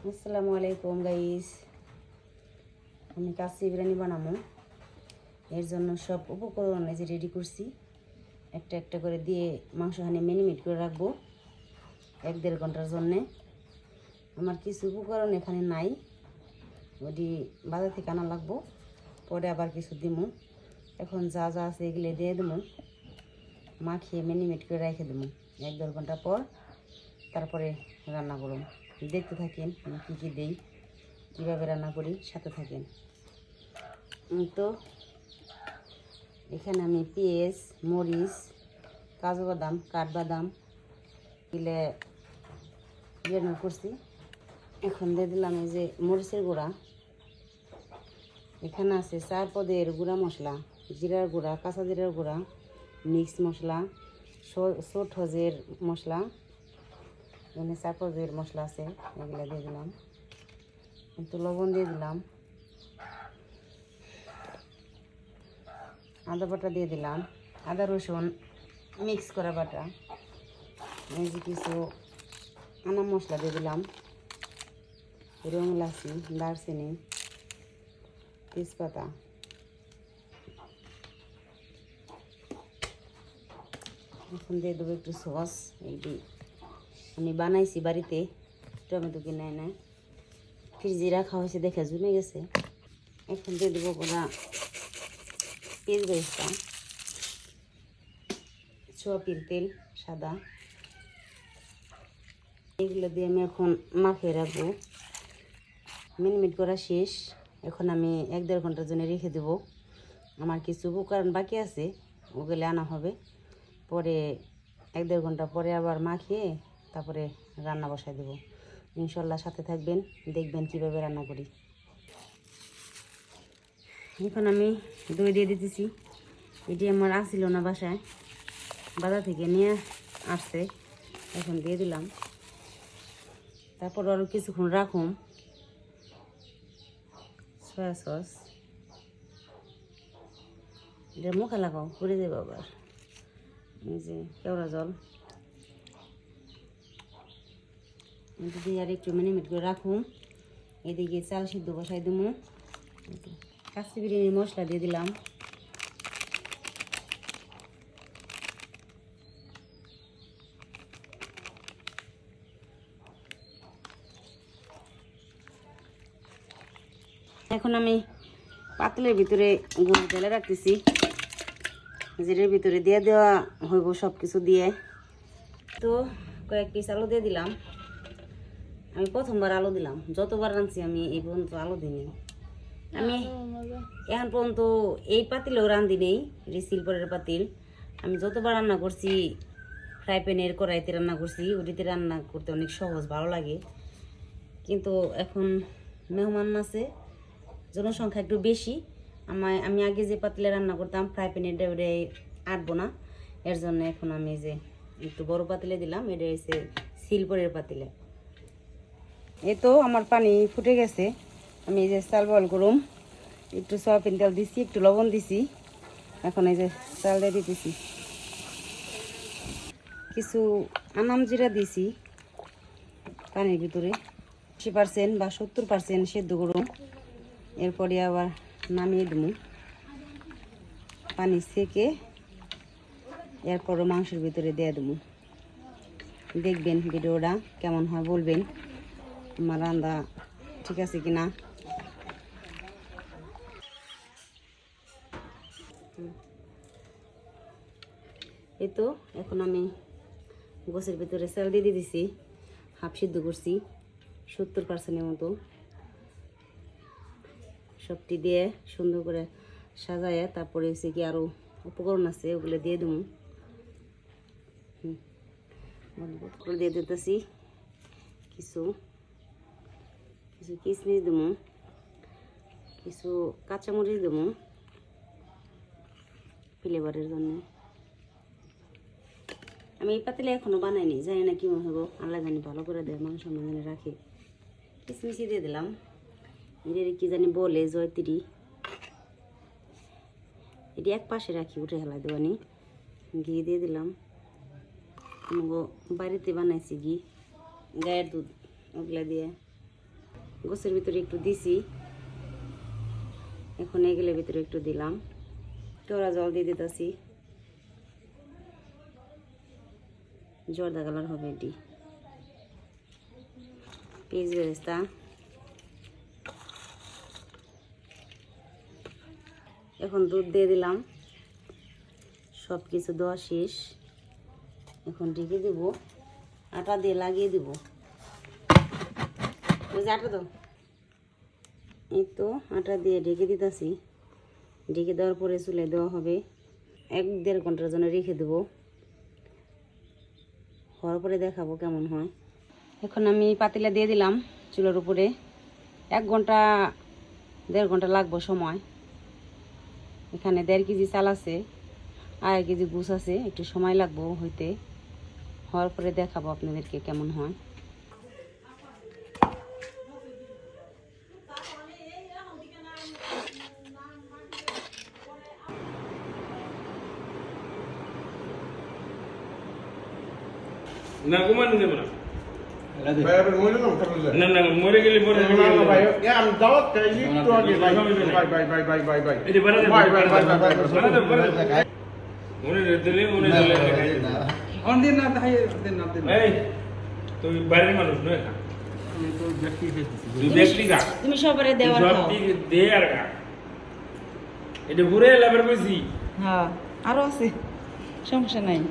আসসালামু আলাইকুম গাইস, আমি কাচ্চি বিরিয়ানি বানাবো। এর জন্য সব উপকরণ এই যে রেডি করছি। একটা একটা করে দিয়ে মাংসখানি মিনিমিট করে রাখবো 1-1.5 ঘন্টার জন্যে। আমার কিছু উপকরণ এখানে নাই, ওটি বাজার থেকে আনা লাগবো, পরে আবার কিছু দিমু। এখন যা যা আছে এগুলো দিয়ে দেবো, মাখিয়ে মিনিমিট করে রেখে দেবো। 1-1.5 ঘন্টা পর তারপরে রান্না করব। দেখতে থাকেন আমি কী কী দিই, কীভাবে রান্না করি, সাথে থাকেন। তো এখানে আমি পেঁয়াজ, মরিচ, কাজু বাদাম, কাঠবাদাম দিলে বিরিয়ানি করছি। এখন দিয়ে দিলাম এই যে মরিচের গুঁড়া। এখানে আছে 4 পদের গুঁড়া মশলা, জিরার গুঁড়া, কাঁচা জিরার গুঁড়া, মিক্স মশলা, ছোট হজের মশলা। এখানে 4 পদের মশলা আছে, এগুলো দিয়ে দিলাম। একটু লবণ দিয়ে দিলাম, আদা বাটা দিয়ে দিলাম, আদা রসুন মিক্স করা বাটা। এই যে কিছু আনা মশলা দিয়ে দিলাম, রং এলাচি, দারচিনি, তেজপাতা। এখন দিয়ে দেবো একটু সস। এইটি আমি বানাইছি বাড়িতে, টমেটো কিনে এনে ফ্রিজে রাখা হয়েছে, দেখে জমে গেছে। এখন দিয়ে দেবো ওরা পেঁয়াজ বেরেস্তা, সয়াবিন তেল সাদা। এগুলো দিয়ে আমি এখন মাখিয়ে রাখবো। মিনিমিট করা শেষ। এখন আমি 1-1.5 ঘন্টার জন্য রেখে দেবো। আমার কিছু উপকরণ বাকি আছে, ওগুলো আনা হবে পরে। 1-1.5 ঘন্টা পরে আবার মাখিয়ে তারপরে রান্না বসায় দেবো। ইনশাল্লাহ সাথে থাকবেন, দেখবেন কিভাবে রান্না করি। এখন আমি দই দিয়ে দিতেছি। এটি আমার আসছিল না বাসায়, বাজার থেকে নিয়ে আসছে, এখন দিয়ে দিলাম। তারপর আরও কিছুক্ষণ রাখুন। সয়া সস, এটা মুখে লাগাও, পড়ে যাবে আবার। এই যে কেওড়া জল দিয়ে আর একটু মিনিমিট করে রাখুন। এদিকে চাল সিদ্ধ বসাই দেবো। কাচ্চি বিরিয়ানির মশলা দিয়ে দিলাম। এখন আমি পাতলের ভিতরে গুঁড়ো ঢেলে রাখতেছি, জিরের ভিতরে দিয়ে দেওয়া হইব সব কিছু দিয়ে। তো কয়েক পিস আলু দিয়ে দিলাম। আমি প্রথমবার আলু দিলাম, যতবার রাঁধছি আমি এই পর্যন্ত আলু দিইনি। আমি এখন পর্যন্ত এই পাতিলেও রাঁধি নেই, সিলভারের পাতিল। আমি যতবার রান্না করছি ফ্রাই প্যানের কড়াইতে রান্না করছি, ওটিতে রান্না করতে অনেক সহজ, ভালো লাগে। কিন্তু এখন মেহমান আছে, জনসংখ্যা একটু বেশি। আমি আগে যে পাতিলে রান্না করতাম ফ্রাই প্যানের ওটা আটবো না, এর জন্য এখন আমি যে একটু বড় পাতিলে দিলাম। এটা হচ্ছে সিলভারের পাতিলে। এই তো আমার পানি ফুটে গেছে। আমি এই যে চাল বয়েল করুম, একটু সয়াবিন তেল দিছি, একটু লবণ দিছি। এখন এই যে চাল দিয়ে দিতেছি, কিছু আনাম জিরা দিছি পানির ভিতরে। 80% বা 70% সেদ্ধ করুন। এরপরে আবার নামিয়ে দেবো পানি সেকে। এরপরও মাংসের ভিতরে দিয়ে দেবো। দেখবেন ভিডিওটা কেমন হয়, বলবেন আমার রান্না ঠিক আছে কিনা। এই তো এখন আমি গোছের ভিতরে চাল দিয়ে দিছি, হাফ সিদ্ধ করছি 70%-এর মতো। সবটি দিয়ে সুন্দর করে সাজায় তারপরে হচ্ছে কি আরও উপকরণ আছে, ওগুলো দিয়ে দেবো। দিয়ে দিতেছি কিছু কিছু কিশমিশ দেবো, কিছু কাঁচামরিচ দেবো ফ্লেভারের জন্য। আমি এই পাতিলে এখনো বানাইনি, জানি না কেমন হবো, আল্লাহ জানি ভালো করে দেয়, মাংস মানে রাখি। কিশমিশি দিয়ে দিলাম, এদের কি জানি বলে জয়তিরি, এটি এক পাশে রাখি, উঠে হেলা দেওয়ানি। ঘি দিয়ে দিলাম, বাড়িতে বানাইছি ঘি, গায়ের দুধ, ওগুলা দিয়ে গোছের ভিতরে একটু দিছি, এখন এগুলোর ভিতরে একটু দিলাম, তোরা জল দিয়ে দিতেছি, জর্দা কালার হবে এটি, পেঁয়াজ বেরেস্তা, এখন দুধ দিয়ে দিলাম, সব কিছু দেওয়া শেষ, এখন ঢেকে দেব, আটা দিয়ে লাগিয়ে দেব, ওই যে আটা দাও, এই তো আটা দিয়ে ঢেকে দিতেছি, ঢেকে দেওয়ার পরে চুলে দেওয়া হবে, 1-1.5 ঘন্টার জন্য রেখে দেবো, হওয়ার পরে দেখাবো কেমন হয়। এখন আমি পাতিলা দিয়ে দিলাম চুলার উপরে, 1-1.5 ঘন্টা লাগবে সময়। এখানে 1.5 কেজি চাল আছে, 1.5 কেজি গুছ আছে, একটু সময় লাগবো হইতে, হওয়ার পরে দেখাবো আপনাদেরকে কেমন হয়। না ঘুমানো যাবে না, ভাই আপনি মরে না থাকলে না না মরে গেলে মরে না গেলে না ভাই আমি দাওয়াত চাইছি একটু আগে ভাই ভাই ভাই ভাই ভাই ভাই এই যে বাড়া ভাই ভাই ভাই ভাই মনে দিলে অন দিন না তাই দিন না দিন এই তুই বাইরের মানুষ নয়, আমি তো ব্যক্তি দেখতেছি তুই ব্যক্তি খা, তুমি সবারে দেওয়ার সব খাও। দিক দে আর খা, এটা ঘুরে লাভের কইছি। হ্যাঁ আরো আছে, সমস্যা নাই।